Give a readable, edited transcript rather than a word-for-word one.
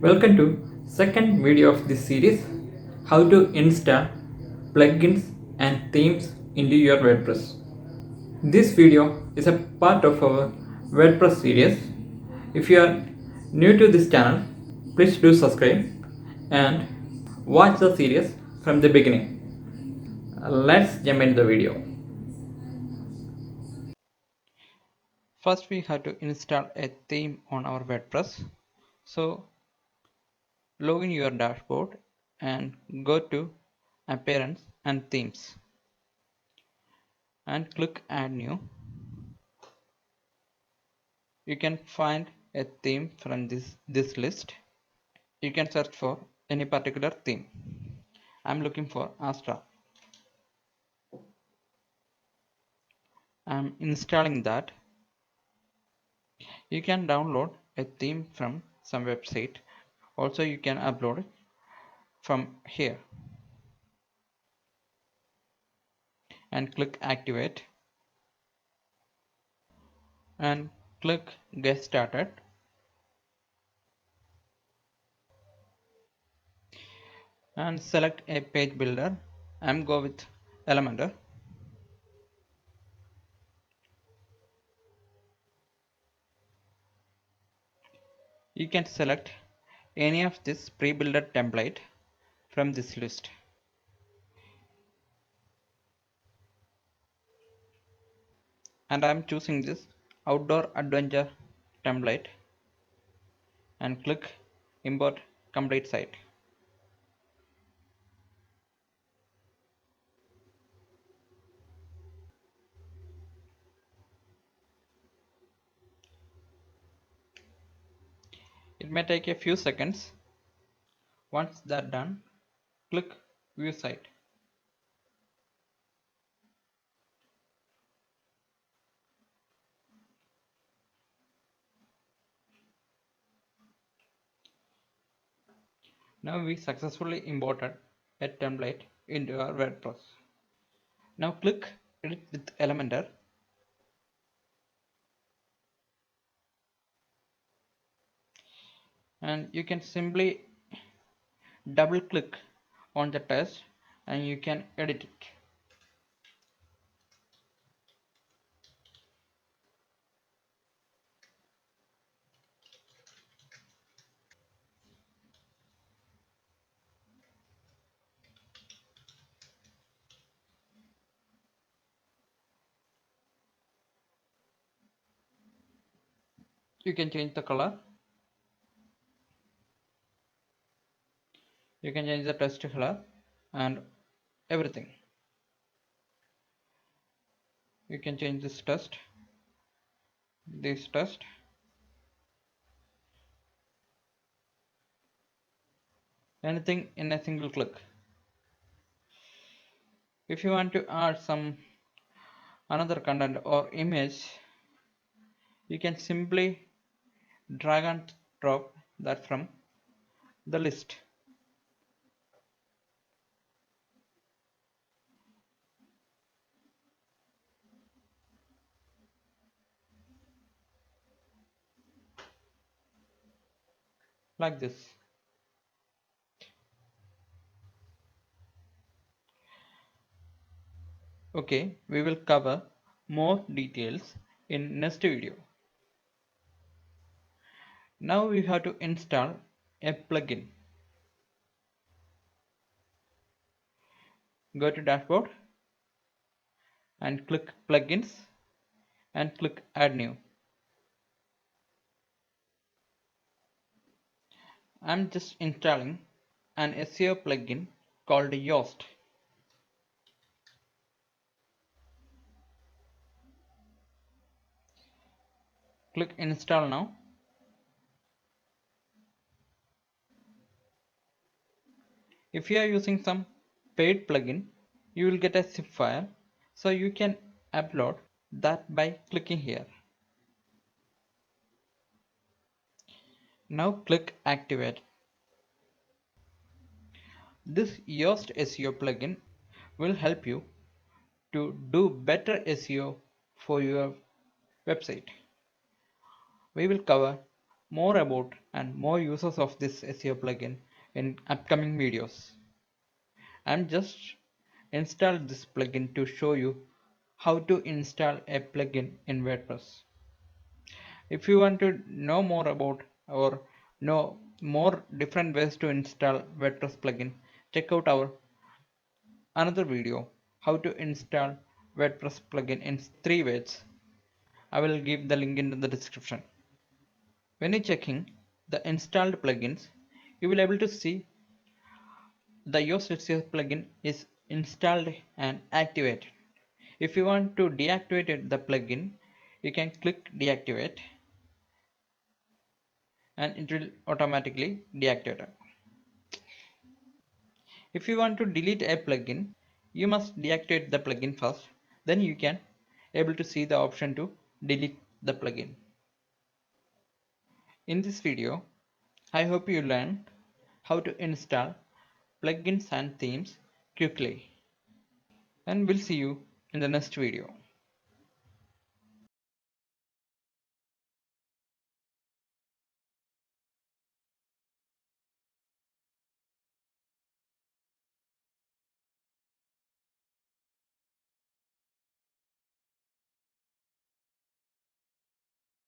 Welcome to second video of this series, how to install plugins and themes into your WordPress. This video is a part of our WordPress series. If you are new to this channel, please do subscribe and watch the series from the beginning. Let's jump into the video. First we have to install a theme on our WordPress. So log in your dashboard and go to Appearance and Themes and click Add New. You can find a theme from this list. You can search for any particular theme. I'm looking for Astra. I'm installing that. You can download a theme from some website. Also you can upload it from here and click Activate and click Get Started and select a page builder. I'm go with Elementor. You can select any of this pre-built template from this list. And I'm choosing this outdoor adventure template and click import complete site. It may take a few seconds. Once that's done, click view site. Now we successfully imported a template into our WordPress. Now click edit with Elementor and you can simply double click on the text and you can edit it. You can change the color. You can change the text color and everything. You can change this text, anything in a single click. If you want to add some another content or image, you can simply drag and drop that from the list. Like this. Okay, we will cover more details in next video. Now we have to install a plugin. Go to dashboard and click plugins and click add new. I'm just installing an SEO plugin called Yoast. Click install now. If you are using some paid plugin, you will get a zip file, so you can upload that by clicking here. Now click activate. This Yoast SEO plugin will help you to do better SEO for your website. We will cover more about and more uses of this SEO plugin in upcoming videos. I'm just installed this plugin to show you how to install a plugin in WordPress. If you want to know more about or know more different ways to install WordPress plugin, check out our another video how to install WordPress plugin in 3 ways. I will give the link in the description. When you're checking the installed plugins, you will be able to see the Yoast SEO plugin is installed and activated. If you want to deactivate the plugin, you can click deactivate and it will automatically deactivate. If you want to delete a plugin, you must deactivate the plugin first, then you can able to see the option to delete the plugin. In this video, I hope you learned how to install plugins and themes quickly, and we'll see you in the next video.